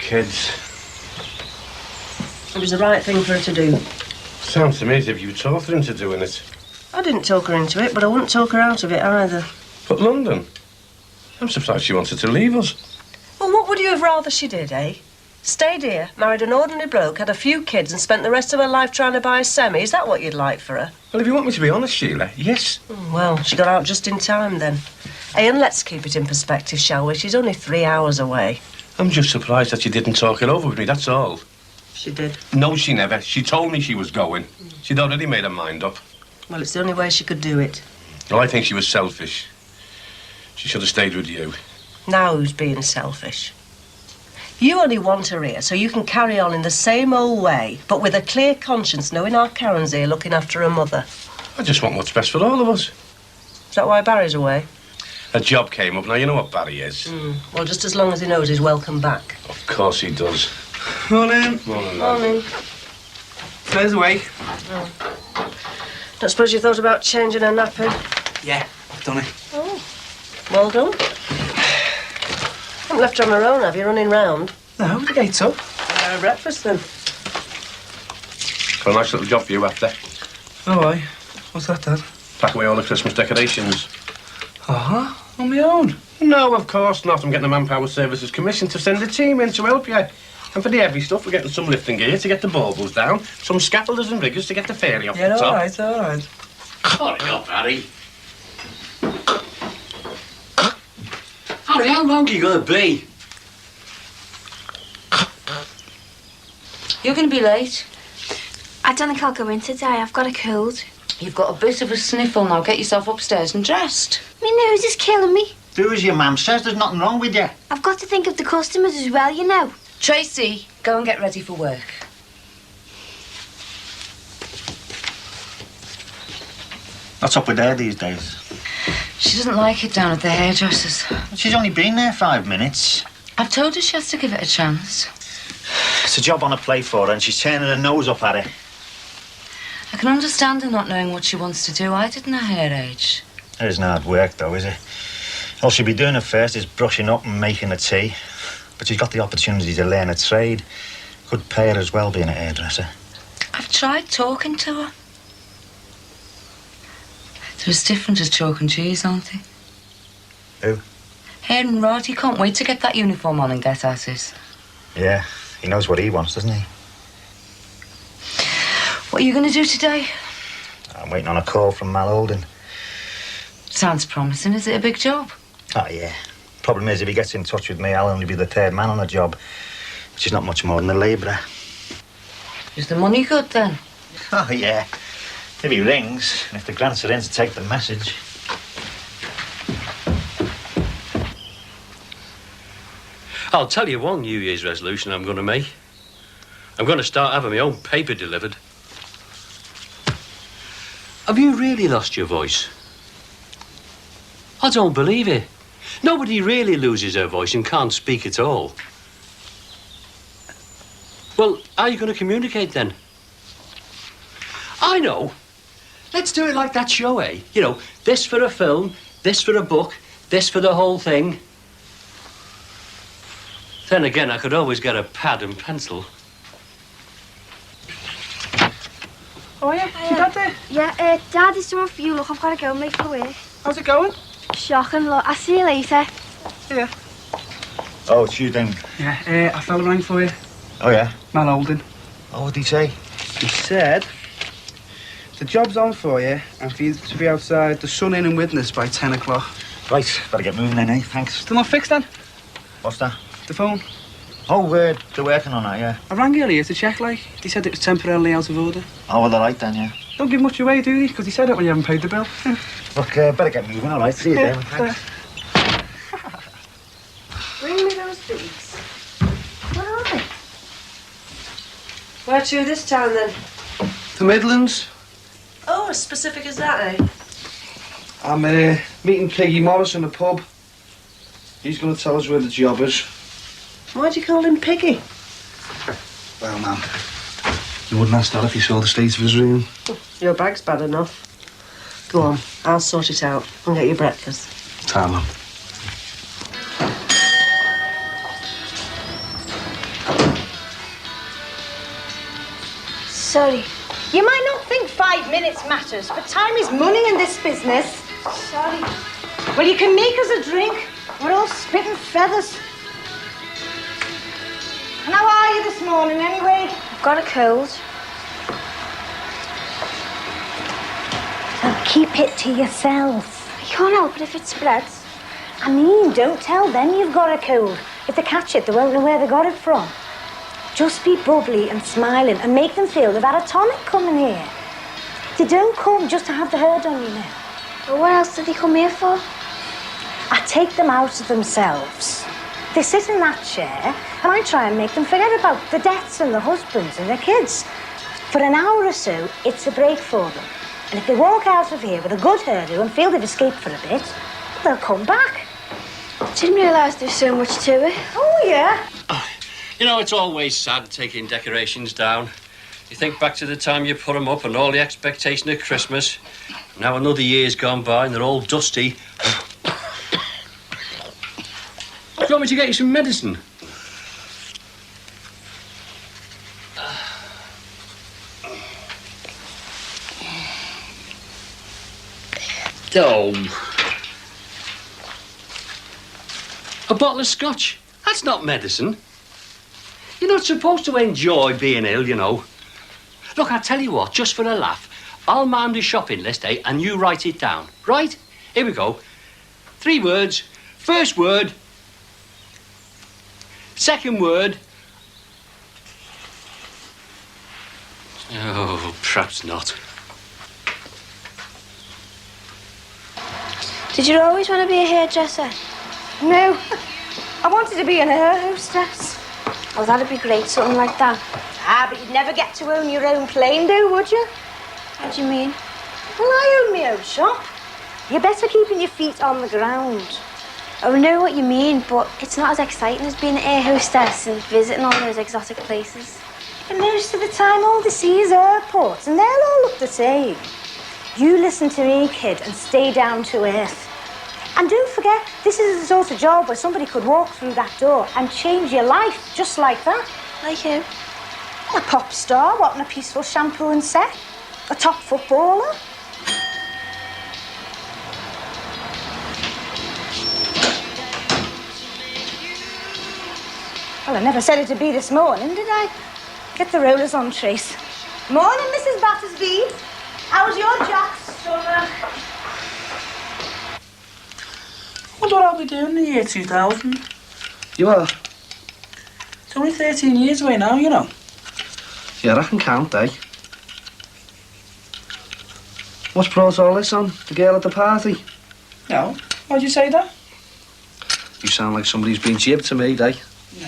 kids. It was the right thing for her to do. Sounds to me as if you talked her into doing it. I didn't talk her into it, but I wouldn't talk her out of it either. But London? I'm surprised she wanted to leave us. Well, what would you have rather she did, eh? Stayed here, married an ordinary bloke, had a few kids and spent the rest of her life trying to buy a semi? Is that what you'd like for her? Well, if you want me to be honest, Sheila, yes. Well, she got out just in time, then. Hey, and let's keep it in perspective, shall we? She's only 3 hours away. I'm just surprised that she didn't talk it over with me, that's all. She did. No, she never. She told me she was going. She'd already made her mind up. Well, it's the only way she could do it. Well, I think she was selfish. She should have stayed with you. Now who's being selfish? You only want her here so you can carry on in the same old way, but with a clear conscience, knowing our Karen's here looking after her mother. I just want what's best for all of us. Is that why Barry's away? A job came up. Now, you know what Barry is. Well, just as long as he knows he's welcome back. Of course he does. Morning. Morning, lad. Morning. Claire's away. Oh. Don't suppose you thought about changing her nappy? Yeah, I've done it. Oh, well done. Haven't left her on her own, have you, running round? No, the gate's up. Have breakfast, then. Got a nice little job for you after. Oh, aye. What's that, Dad? Pack away all the Christmas decorations. Uh-huh. On my own? No, of course not. I'm getting the Manpower Services Commission to send a team in to help you. And for the heavy stuff, we're getting some lifting gear to get the baubles down, some scaffolders and riggers to get the fairy off the top. All right, all right. Hurry up, Harry. Harry, how long are you going to be? You're going to be late. I don't think I'll go in today. I've got a cold. You've got a bit of a sniffle now. Get yourself upstairs and dressed. My nose is killing me. Do as your mum says. There's nothing wrong with you. I've got to think of the customers as well, you know. Tracy, go and get ready for work. What's up with her these days? She doesn't like it down at the hairdresser's. She's only been there 5 minutes. I've told her she has to give it a chance. It's a job on a plate for her and she's turning her nose up at it. I can understand her not knowing what she wants to do. I didn't at her age. It isn't hard work, though, is it? All she'll be doing at first is brushing up and making a tea. But she's got the opportunity to learn a trade. Could pay her as well, being a hairdresser. I've tried talking to her. They're as different as chalk and cheese, aren't they? Who? Hair and Rod, he can't wait to get that uniform on and get at it. Yeah, he knows what he wants, doesn't he? What are you going to do today? I'm waiting on a call from Mal Holden. Sounds promising. Is it a big job? Oh, yeah. Problem is, if he gets in touch with me, I'll only be the third man on the job, which is not much more than a labourer. Is the money good, then? Oh, yeah. If he rings, and if the grants are in to take the message. I'll tell you one New Year's resolution I'm going to make. I'm going to start having my own paper delivered. Have you really lost your voice? I don't believe it. Nobody really loses their voice and can't speak at all. Well, how are you going to communicate then? I know. Let's do it like that show, eh? You know, this for a film, this for a book, this for the whole thing. Then again, I could always get a pad and pencil. Oh, yeah? Is Dad there? Yeah, Dad, there's someone for you. Look, I've got to go and make for work. How's it going? Shocking, look. I'll see you later. Yeah. Oh, it's you then. Yeah, a fella rang for you. Oh, yeah? Mal Holden. Oh, what'd he say? He said the job's on for you and for you to be outside the Sun Inn and Witness by 10 o'clock. Right, better get moving then, eh? Thanks. Still not fixed, then? What's that? The phone. Oh, they're working on that, yeah. I rang earlier to check, like. They said it was temporarily out of order. Oh, well, they're right then, yeah. Don't give much away, do they? Because he said it when you haven't paid the bill. Look, better get moving, all right? See you then, thanks. Bring me those beads. What are they? Where to this time, then? The Midlands. Oh, as specific as that, eh? I'm meeting Piggy Morris in a pub. He's going to tell us where the job is. Why'd you call him Piggy? Well, man, you wouldn't ask that if you saw the state of his room. Your bag's bad enough. Go on, I'll sort it out and get you breakfast. Time on. Sorry. You might not think 5 minutes matters, but time is money in this business. Sorry. Well, you can make us a drink. We're all spitting feathers. And how are you this morning, anyway? I've got a cold. So keep it to yourself. I can't help it if it spreads. I mean, don't tell them you've got a cold. If they catch it, they won't know where they got it from. Just be bubbly and smiling and make them feel they've had a tonic coming here. They don't come just to have the herd on you now. Well, what else did they come here for? I take them out of themselves. They sit in that chair and I try and make them forget about the deaths and the husbands and their kids. For an hour or so, it's a break for them. And if they walk out of here with a good hairdo and feel they've escaped for a bit, they'll come back. Didn't realise there's so much to it. Oh, yeah. You know, it's always sad taking decorations down. You think back to the time you put them up and all the expectation of Christmas. Now another year's gone by and they're all dusty. Do you want me to get you some medicine? Oh. A bottle of scotch? That's not medicine. You're not supposed to enjoy being ill, you know. Look, I tell you what, just for a laugh, I'll mind the shopping list, eh, and you write it down. Right? Here we go. 3 words. First word. Second word. Oh, perhaps not. Did you always want to be a hairdresser? No, I wanted to be an air hostess. Oh, that'd be great, something like that. Ah, but you'd never get to own your own plane, though, would you? What do you mean? Well, I own my own shop. You're better keeping your feet on the ground. Oh, I know what you mean, but it's not as exciting as being an air hostess and visiting all those exotic places. And most of the time, all they see is airports, and they'll all look the same. You listen to me, kid, and stay down to earth. And don't forget, this is the sort of job where somebody could walk through that door and change your life just like that. Like who? A pop star wanting a peaceful shampoo and set. A top footballer. Well, I never said it'd be this morning, did I? Get the rollers on, Trace. Morning, Mrs. Battersby. How's your Jack's stomach? Wonder what I'll be doing in the year 2000. You are? It's only 13 years away now, you know. Yeah, I can count, eh? What's brought all this on? The girl at the party? No. Why'd you say that? You sound like somebody's been jibbed to me, eh? Nah.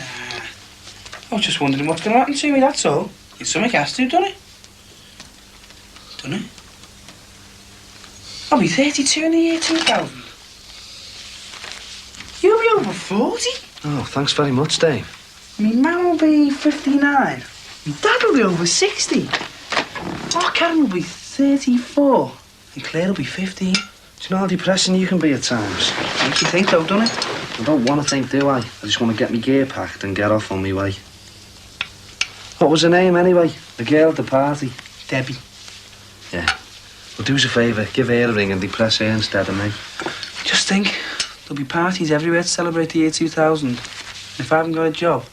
I was just wondering what's going to happen to me, that's all. It's something has to, doesn't it? Doesn't it? I'll be 32 in the year 2000. You'll be over 40? Oh, thanks very much, Dave. Me man will be 59. Me dad will be over 60. Oh, Karen will be 34. And Claire will be 15. Do you know how depressing you can be at times? Makes you think though, doesn't it? I don't want to think, do I? I just want to get my gear packed and get off on my way. What was her name, anyway? The girl at the party? Debbie. Yeah. Well, do us a favour, give her a ring and depress her instead of me. Just think, there'll be parties everywhere to celebrate the year 2000. And if I haven't got a job,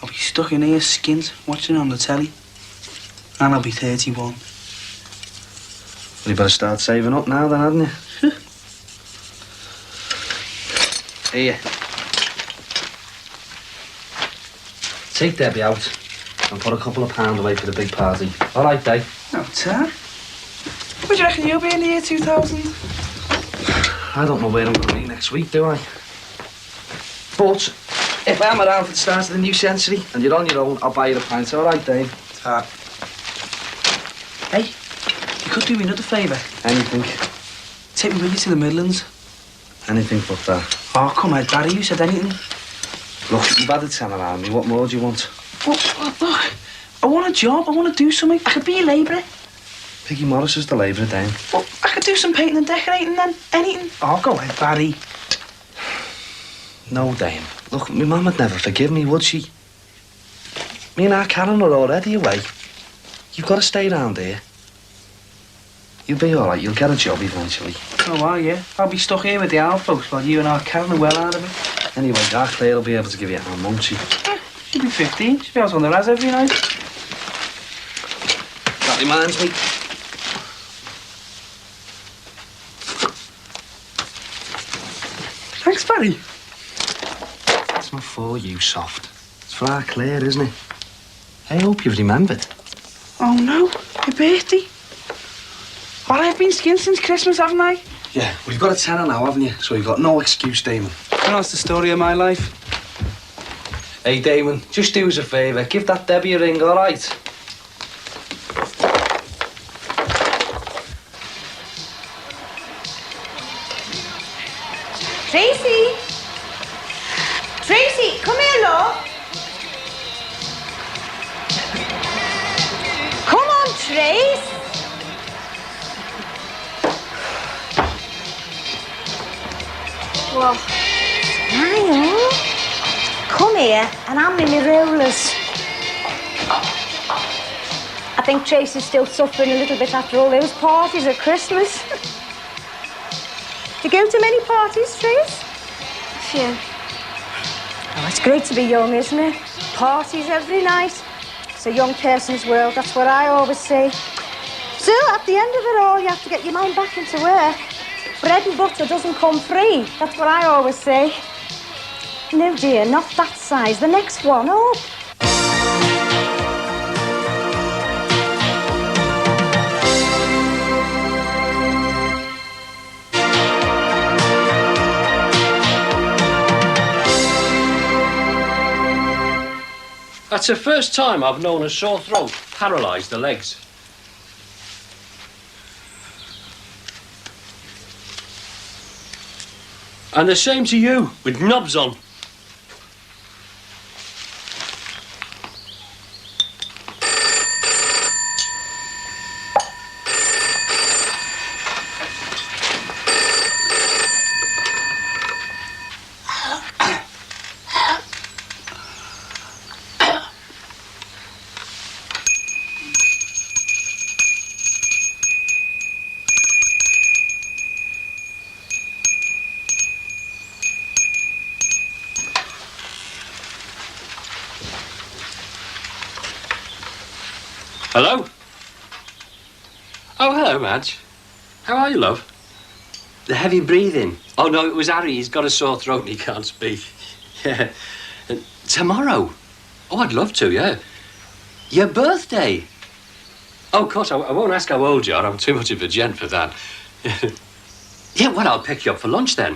I'll be stuck in here skint, watching it on the telly. And I'll be 31. Well, you better start saving up now then, hadn't you? Here. Take Debbie out and put a couple of pounds away for the big party. All right, Dave? No, Tom. What do you reckon you'll be in the year 2000? I don't know where I'm going to be next week, do I? But if I'm around for the start of the new century and you're on your own, I'll buy you a pint. All right, Dave? Hey, you could do me another favour. Anything. Take me with you to the Midlands. Anything but that. Oh, come on, Barry, you said anything. Look, you've had a 10 around me. What more do you want? Look, I want a job. I want to do something. I could be a labourer. Piggy Morris is the labourer, Dame. Well, I could do some painting and decorating then. Anything. Oh, go ahead, Barry. No, Dame. Look, my mum would never forgive me, would she? Me and our Karen are already away. You've got to stay round here. You'll be all right. You'll get a job eventually. Oh, are you? I'll be stuck here with the old folks while you and I carry the well out of it. Anyway, our Claire will be able to give you a hand, won't she? Yeah, she'll be 15. She'll be out on the raz every night. That reminds me. Thanks, Barry. It's not for you, Soft. It's for our Claire, isn't it? I hope you've remembered. Oh, no. Your birthday. Well, I've been skinned since Christmas, haven't I? Yeah, well, you've got a tenner now, haven't you? So you've got no excuse, Damon. You know, it's the story of my life. Hey, Damon, just do us a favour. Give that Debbie a ring, all right? Tracy! Tracy, come here, love. Come on, Trace. Well, Smile. Come here and hand me my rollers. I think Tracy's still suffering a little bit after all those parties at Christmas. Do you go to many parties, Trace? A few. Oh, it's great to be young, isn't it? Parties every night. It's a young person's world, that's what I always say. So, at the end of it all, you have to get your mind back into work. Bread and butter doesn't come free. That's what I always say. No, dear, not that size. The next one up. That's the first time I've known a sore throat paralyse the legs. And the same to you, with knobs on. Hello? Oh, hello, Madge. How are you, love? The heavy breathing. Oh, no, it was Harry. He's got a sore throat and he can't speak. Yeah. And tomorrow? Oh, I'd love to, yeah. Your birthday? Oh, of course, I won't ask how old you are. I'm too much of a gent for that. Yeah, well, I'll pick you up for lunch then.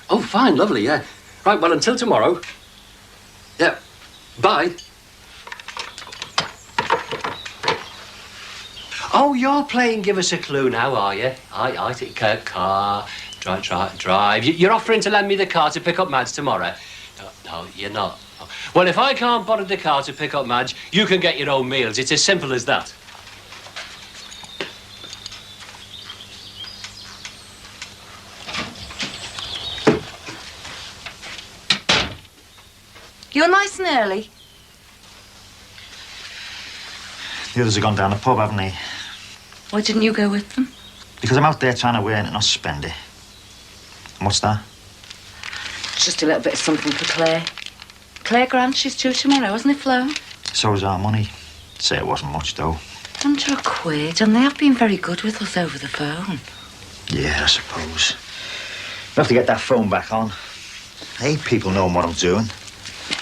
Oh, fine, lovely, yeah. Right, well, until tomorrow. Yeah, bye. Oh, you're playing Give Us a Clue now, are you? I think car, drive. You're offering to lend me the car to pick up Madge tomorrow? No, you're not. Well, if I can't borrow the car to pick up Madge, you can get your own meals. It's as simple as that. You're nice and early. The others have gone down the pub, haven't they? Why didn't you go with them? Because I'm out there trying to earn it, not spend it. And what's that? Just a little bit of something for Claire. Claire Grant, she's due tomorrow, wasn't it, Flo? So is our money. I'd say it wasn't much, though. £100, and they have been very good with us over the phone. Yeah, I suppose. We'll have to get that phone back on. I hate people knowing what I'm doing.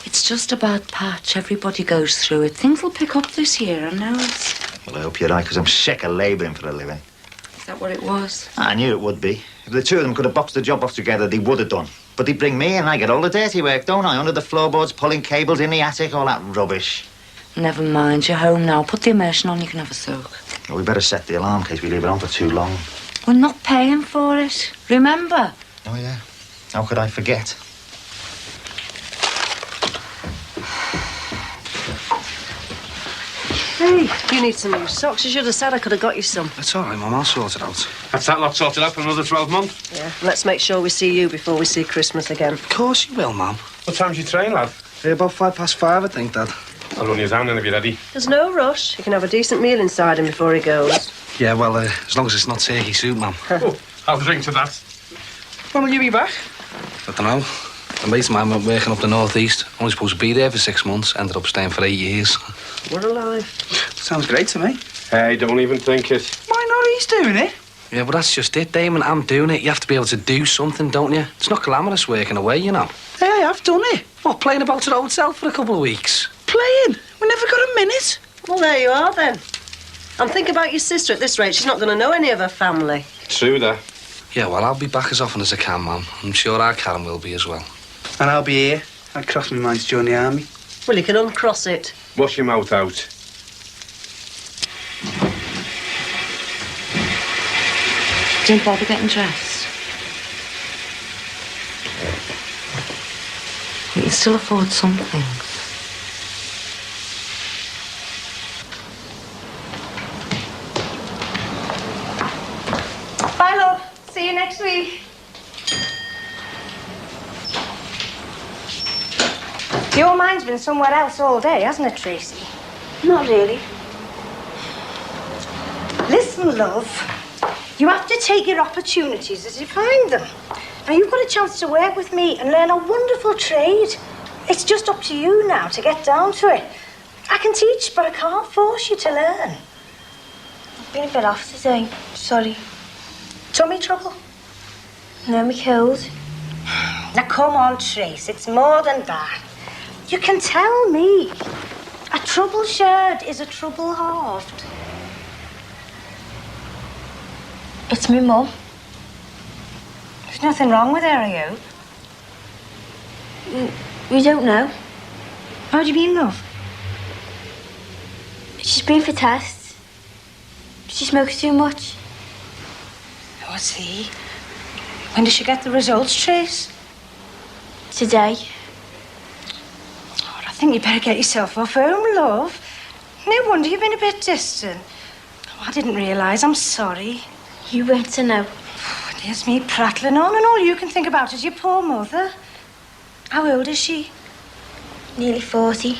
It's just a bad patch. Everybody goes through it. Things will pick up this year, I know it. Well, I hope you're right, because I'm sick of labouring for a living. Is that what it was? I knew it would be. If the two of them could have boxed the job off together, they would have done. But they bring me and I get all the dirty work, don't I? Under the floorboards, pulling cables in the attic, all that rubbish. Never mind, you're home now. Put the immersion on, you can have a soak. Well, we better set the alarm in case we leave it on for too long. We're not paying for it. Remember? Oh, yeah. How could I forget? Hey, you need some new socks. You should have said I could have got you some. It's all right, Mum. I'll sort it out. That's that lot sorted out for another 12 months. Yeah, let's make sure we see you before we see Christmas again. Of course you will, Mum. What time's your train, lad? About 5 past 5, I think, Dad. I'll run you down then if you're ready. There's no rush. He can have a decent meal inside him before he goes. Yeah, well, as long as it's not turkey soup, ma'am. Oh, I'll drink to that. When will you be back? I don't know. The mate of mine went working up the northeast. Only supposed to be there for 6 months. Ended up staying for 8 years. What a life. Sounds great to me. Hey, don't even think it. Why not? He's doing it. Yeah, but that's just it, Damon. I'm doing it. You have to be able to do something, don't you? It's not glamorous working away, you know. Hey, I have done it. What, playing about at the hotel for a couple of weeks? Playing? We never got a minute. Well, there you are, then. And think about your sister at this rate. She's not going to know any of her family. True that. Yeah, well, I'll be back as often as I can, Mum. I'm sure our Karen will be as well. And I'll be here. I crossed my mind to join the army. Well, you can uncross it. Wash your mouth out. Don't bother getting dressed. We can still afford some things. Bye, love. See you next week. Your mind's been somewhere else all day, hasn't it, Tracy? Not really. Listen, love. You have to take your opportunities as you find them. Now, you've got a chance to work with me and learn a wonderful trade. It's just up to you now to get down to it. I can teach, but I can't force you to learn. I've been a bit off today. Sorry. Tummy trouble? No, me cold. Now, come on, Trace. It's more than that. You can tell me. A trouble shared is a trouble halved. It's me mum. There's nothing wrong with her, I hope. We don't know. How do you mean, love? She's been for tests. She smokes too much. Oh, I see. When does she get the results, Trace? Today. Oh, I think you better get yourself off home, love. No wonder you've been a bit distant. Oh, I didn't realise. I'm sorry. You weren't to know. Oh, there's me prattling on, and all you can think about is your poor mother. How old is she? Nearly 40.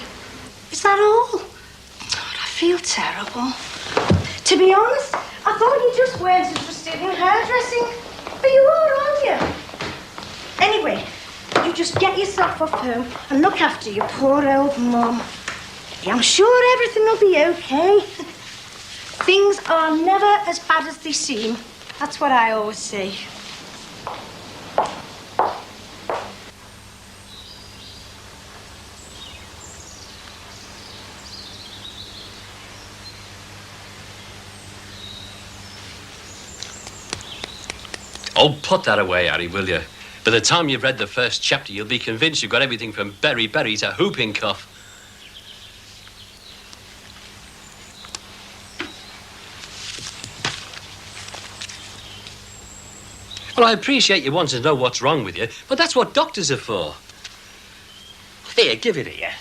Is that all? God, I feel terrible. To be honest, I thought you just weren't interested in hairdressing. But you are, aren't you? Anyway, you just get yourself off home and look after your poor old mum. I'm sure everything will be okay. Things are never as bad as they seem. That's what I always say. Oh, put that away, Harry, will you? By the time you've read the first chapter, you'll be convinced you've got everything from berry to whooping cough. Well, I appreciate you wanting to know what's wrong with you, but that's what doctors are for. Here, give it here.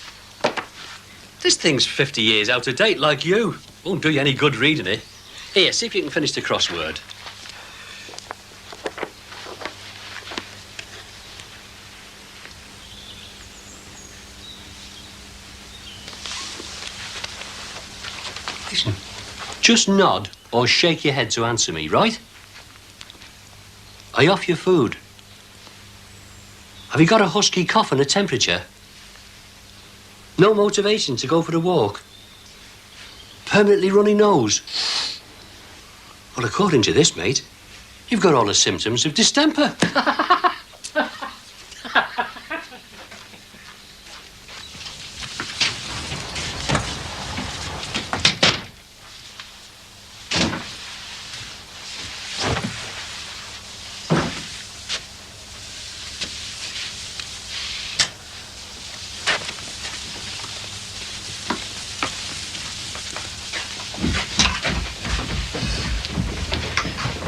This thing's 50 years out of date, like you. Won't do you any good reading it. Here, see if you can finish the crossword. Listen, just nod or shake your head to answer me, right? Are you off your food? Have you got a husky cough and a temperature? No motivation to go for a walk? Permanently runny nose? Well, according to this, mate, you've got all the symptoms of distemper.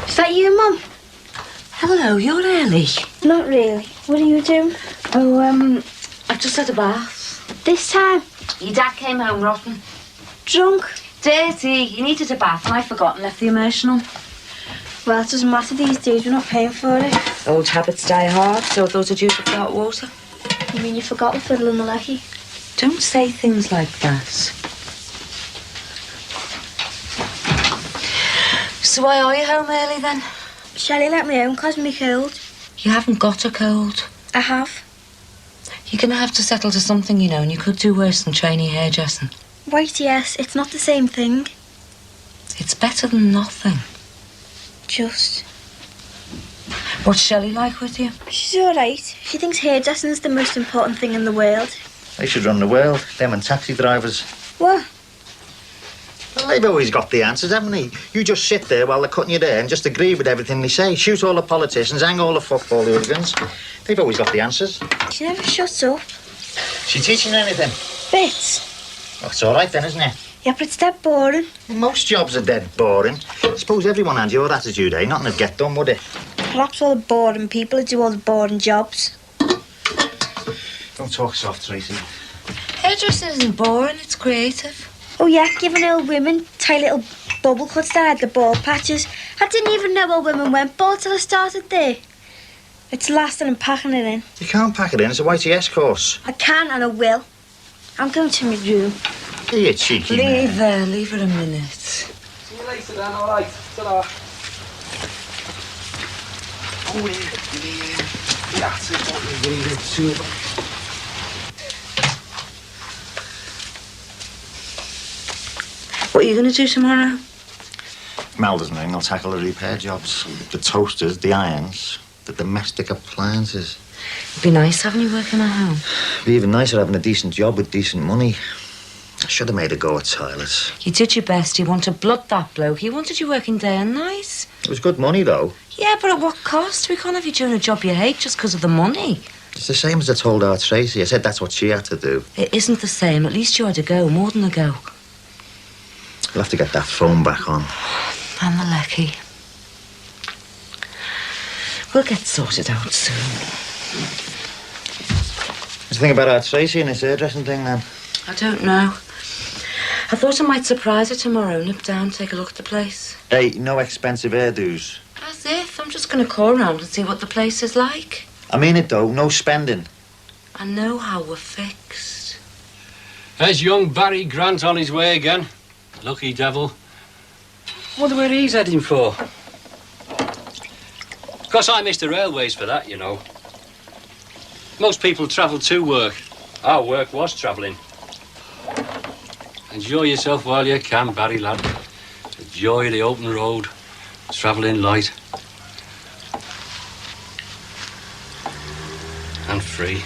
Is that you, Mum? Hello, you're early. Not really. What are you doing? Oh, I've just had a bath. This time? Your dad came home rotten. Drunk? Dirty. He needed a bath and I forgot and left the immersion on. Well, it doesn't matter these days. We're not paying for it. Old habits die hard, so those are due for hot water. You mean you forgot the fiddle and the lecky? Don't say things like that. So why are you home early then? Shelley let me home 'cause me cold. You haven't got a cold. I have. You're going to have to settle to something, you know, and you could do worse than trainee hairdressing. Right, yes, it's not the same thing. It's better than nothing. Just. What's Shelley like with you? She's all right. She thinks hairdressing is the most important thing in the world. They should run the world, them and taxi drivers. What? Well, they've always got the answers, haven't they? You just sit there while they're cutting you there and just agree with everything they say. Shoot all the politicians, hang all the football hooligans. They've always got the answers. She never shuts up. She teaching you anything? Bits. Oh, it's all right then, isn't it? Yeah, but it's dead boring. Most jobs are dead boring. Suppose everyone had your attitude, eh? Nothing would get done, would it? Perhaps all the boring people who do all the boring jobs. Don't talk soft, Tracy. Hairdressing isn't boring, it's creative. Oh yeah, giving old women tight little bubble cuts that had the bald patches. I didn't even know old women went bald till I started there. It's lasting and packing it in. You can't pack it in, it's a YTS course. I can and I will. I'm going to my room. You cheeky Leave man. leave her a minute. See you later then, all right. Ta-ra. Oh, yeah. That's it, what we needed to. What are you going to do tomorrow? Mal doesn't ring, they'll tackle the repair jobs. The toasters, the irons, the domestic appliances. It'd be nice having you working at home. It'd be even nicer having a decent job with decent money. I should have made a go at Silas. You did your best. You wanted blood, that bloke. He wanted you working day and night. It was good money, though. Yeah, but at what cost? We can't have you doing a job you hate just because of the money. It's the same as I told our Tracy. I said that's what she had to do. It isn't the same. At least you had a go, more than a go. We'll have to get that phone back on. And the lecky. We'll get sorted out soon. What do you think about our Tracy and this hairdressing thing, then? I don't know. I thought I might surprise her tomorrow, nip down, take a look at the place. Hey, no expensive hairdos. As if. I'm just going to call round and see what the place is like. I mean it, though. No spending. I know how we're fixed. There's young Barry Grant on his way again. Lucky devil. Wonder where he's heading for. Of course, I missed the railways for that, you know. Most people travel to work. Our work was travelling. Enjoy yourself while you can, Barry, lad. The joy of the open road, travelling light. And free.